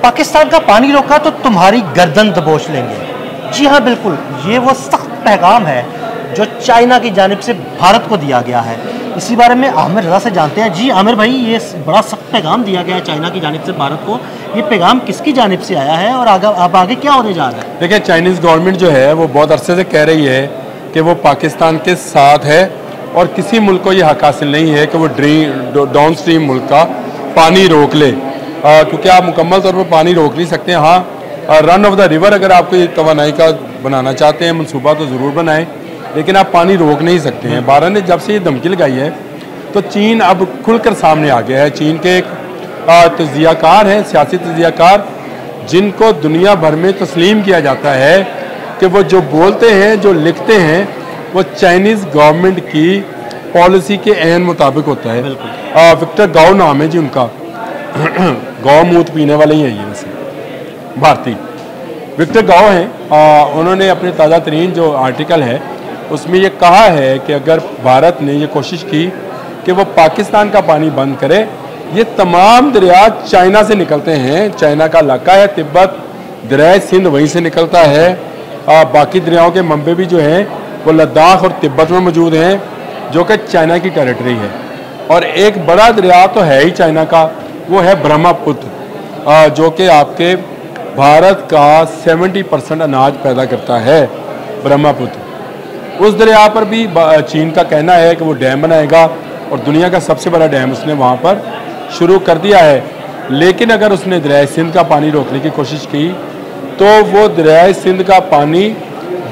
पाकिस्तान का पानी रोका तो तुम्हारी गर्दन दबोच लेंगे। जी हाँ, बिल्कुल, ये वो सख्त पैगाम है जो चाइना की जानिब से भारत को दिया गया है। इसी बारे में आमिर रज़ा से जानते हैं। जी आमिर भाई, ये बड़ा सख्त पैगाम दिया गया है चाइना की जानिब से भारत को, ये पैगाम किसकी जानिब से आया है और अब आगे क्या होने जा रहा है? देखिए, चाइनीज़ गवर्नमेंट जो है वो बहुत अरसे से कह रही है कि वो पाकिस्तान के साथ है और किसी मुल्क को ये हक हासिल नहीं है कि वो डाउन स्ट्रीम मुल्क का पानी रोक ले, क्योंकि आप मुकम्मल तौर पर पानी रोक नहीं सकते। हाँ, रन ऑफ द रिवर अगर आपको ये तवानाई का बनाना चाहते हैं मनसूबा तो ज़रूर बनाएं, लेकिन आप पानी रोक नहीं सकते हैं। भारत ने जब से ये धमकी लगाई है तो चीन अब खुलकर सामने आ गया है। चीन के एक तज्जियाकार हैं, सियासी तज्जियाकार, जिनको दुनिया भर में तस्लीम किया जाता है कि वो जो बोलते हैं, जो लिखते हैं, वो चाइनीज़ गवर्नमेंट की पॉलिसी के ऐन मुताबिक होता है। विक्टर गाओ नाम है जी उनका, गौ मूत पीने वाले ही है ये, वैसे भारतीय विक्टर गाओ हैं। उन्होंने अपने ताज़ा तरीन जो आर्टिकल है उसमें ये कहा है कि अगर भारत ने ये कोशिश की कि वो पाकिस्तान का पानी बंद करे, ये तमाम दरिया चाइना से निकलते हैं, चाइना का इलाका है, तिब्बत, दरिया सिंध वहीं से निकलता है। बाकी दरियाओं के मंबे भी जो हैं वो लद्दाख और तिब्बत में मौजूद हैं, जो कि चाइना की टेरिटरी है। और एक बड़ा दरिया तो है ही चाइना का, वो है ब्रह्मपुत्र, जो कि आपके भारत का 70% अनाज पैदा करता है। ब्रह्मपुत्र, उस दरिया पर भी चीन का कहना है कि वो डैम बनाएगा और दुनिया का सबसे बड़ा डैम उसने वहाँ पर शुरू कर दिया है। लेकिन अगर उसने दरिया सिंध का पानी रोकने की कोशिश की तो वो दरिया सिंध का पानी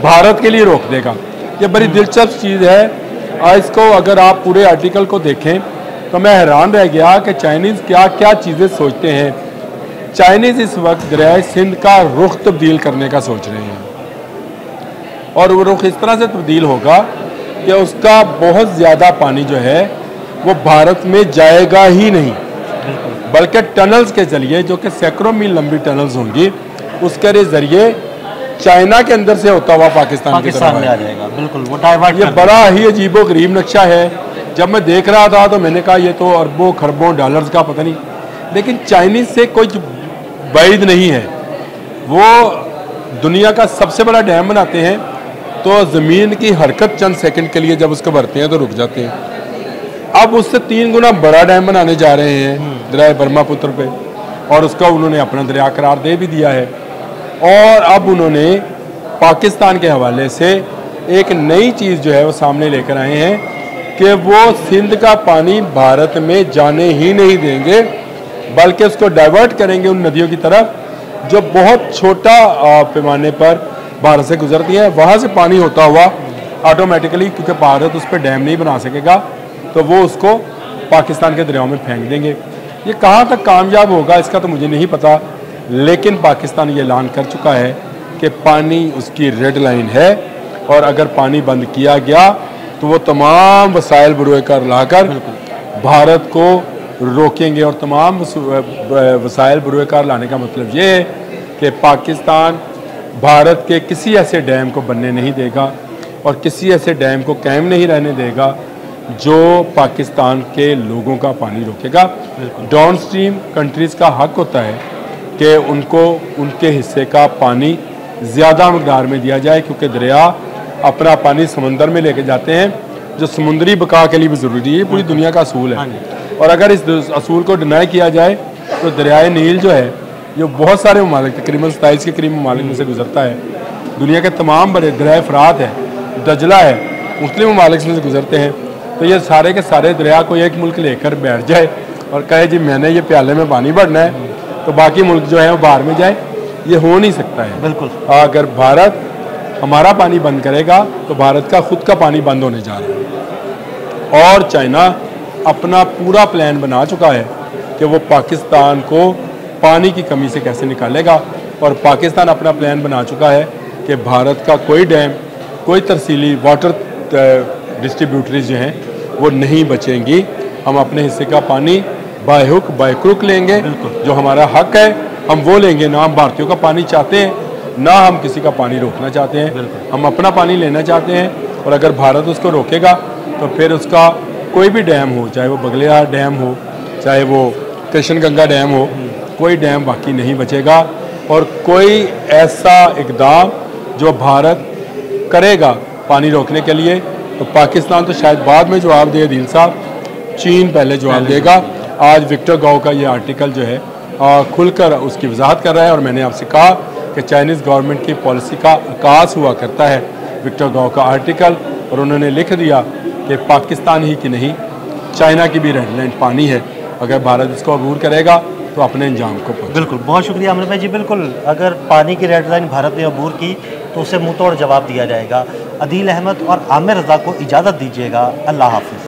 भारत के लिए रोक देगा। ये बड़ी दिलचस्प चीज़ है। इसको अगर आप पूरे आर्टिकल को देखें तो मैं हैरान रह गया कि चाइनीज़ क्या क्या चीज़ें सोचते हैं। चाइनीज़ इस वक्त दरिया सिंध का रुख तब्दील करने का सोच रहे हैं, और वो रुख इस तरह से तब्दील होगा कि उसका बहुत ज़्यादा पानी जो है वो भारत में जाएगा ही नहीं, बल्कि टनल्स के जरिए, जो कि सैकड़ों मील लंबी टनल्स होंगी, उसके ज़रिए चाइना के अंदर से होता हुआ पाकिस्तान में आ जाएगा। बिल्कुल, वो डाइवर्ट। ये बड़ा ही अजीबो गरीब नक्शा है। जब मैं देख रहा था तो मैंने कहा ये तो अरबों खरबों डॉलर्स का पता नहीं, लेकिन चाइनीज़ से कोई बैद नहीं है। वो दुनिया का सबसे बड़ा डैम बनाते हैं तो ज़मीन की हरकत चंद सेकंड के लिए जब उसको भरते हैं तो रुक जाते हैं। अब उससे 3 गुना बड़ा डैम बनाने जा रहे हैं दरिया ब्रह्मपुत्र पे, और उसका उन्होंने अपना दरिया करार दे भी दिया है। और अब उन्होंने पाकिस्तान के हवाले से एक नई चीज़ जो है वो सामने लेकर आए हैं कि वो सिंध का पानी भारत में जाने ही नहीं देंगे, बल्कि उसको डाइवर्ट करेंगे उन नदियों की तरफ जो बहुत छोटा पैमाने पर भारत से गुजरती हैं। वहाँ से पानी होता हुआ ऑटोमेटिकली, क्योंकि भारत उस पर डैम नहीं बना सकेगा, तो वो उसको पाकिस्तान के दरियाओं में फेंक देंगे। ये कहाँ तक कामयाब होगा इसका तो मुझे नहीं पता, लेकिन पाकिस्तान ये ऐलान कर चुका है कि पानी उसकी रेड लाइन है, और अगर पानी बंद किया गया तो वो तमाम वसाइल बुरुएकार लाकर भारत को रोकेंगे। और तमाम वसाइल बुरुएकार लाने का मतलब ये है कि पाकिस्तान भारत के किसी ऐसे डैम को बनने नहीं देगा और किसी ऐसे डैम को कायम नहीं रहने देगा जो पाकिस्तान के लोगों का पानी रोकेगा। डाउन स्ट्रीम कंट्रीज़ का हक होता है कि उनको उनके हिस्से का पानी ज़्यादा मकदार में दिया जाए, क्योंकि दरिया अपना पानी समंदर में लेके जाते हैं, जो समुद्री बका के लिए भी ज़रूरी है। पूरी दुनिया का असूल है, और अगर इस असूल को डिनाई किया जाए तो दरियाए नील जो है ये बहुत सारे ममालिक, तकरीबन 27 के करीब ममालिक में से गुजरता है। दुनिया के तमाम बड़े दरिया फ़रात है, दजला है, मुस्लिम ममालिक में से गुजरते हैं। तो ये सारे के सारे दरिया को एक मुल्क लेकर बैठ जाए और कहे जी मैंने ये प्याले में पानी भरना है, तो बाकी मुल्क जो है वो बाहर में जाए, ये हो नहीं सकता है। बिल्कुल, अगर भारत हमारा पानी बंद करेगा तो भारत का खुद का पानी बंद होने जा रहा है। और चाइना अपना पूरा प्लान बना चुका है कि वो पाकिस्तान को पानी की कमी से कैसे निकालेगा, और पाकिस्तान अपना प्लान बना चुका है कि भारत का कोई डैम, कोई तरसीली वाटर डिस्ट्रीब्यूटरीज जो हैं वो नहीं बचेंगी। हम अपने हिस्से का पानी बाय हुक बाय क्रुक लेंगे, जो हमारा हक है हम वो लेंगे। ना हम भारतीयों का पानी चाहते हैं, ना हम किसी का पानी रोकना चाहते हैं, हम अपना पानी लेना चाहते हैं। और अगर भारत उसको रोकेगा तो फिर उसका कोई भी डैम हो, चाहे वो बगलियार डैम हो, चाहे वो कृष्णगंगा डैम हो, कोई डैम बाकी नहीं बचेगा और कोई ऐसा इकदाम जो भारत करेगा पानी रोकने के लिए, तो पाकिस्तान तो शायद बाद में जवाब दे दिल साहब, चीन पहले जवाब देगा। आज विक्टर गाओ का ये आर्टिकल जो है खुलकर उसकी वजाहत कर रहा है और मैंने आपसे कहा कि चाइनीज़ गवर्नमेंट की पॉलिसी का आकाश हुआ करता है विक्टर गाओ का आर्टिकल, और उन्होंने लिख दिया कि पाकिस्तान ही की नहीं चाइना की भी रेड लाइन पानी है, अगर भारत इसको अबूर करेगा तो अपने अंजाम को पहुंचे। बिल्कुल, बहुत शुक्रिया आमिर भाई जी। बिल्कुल, अगर पानी की रेड लाइन भारत ने अबूर की तो उसे मुंह तोड़ जवाब दिया जाएगा। अदील अहमद और आमिर रज़ा को इजाज़त दीजिएगा। अल्लाह हाफ़िज़।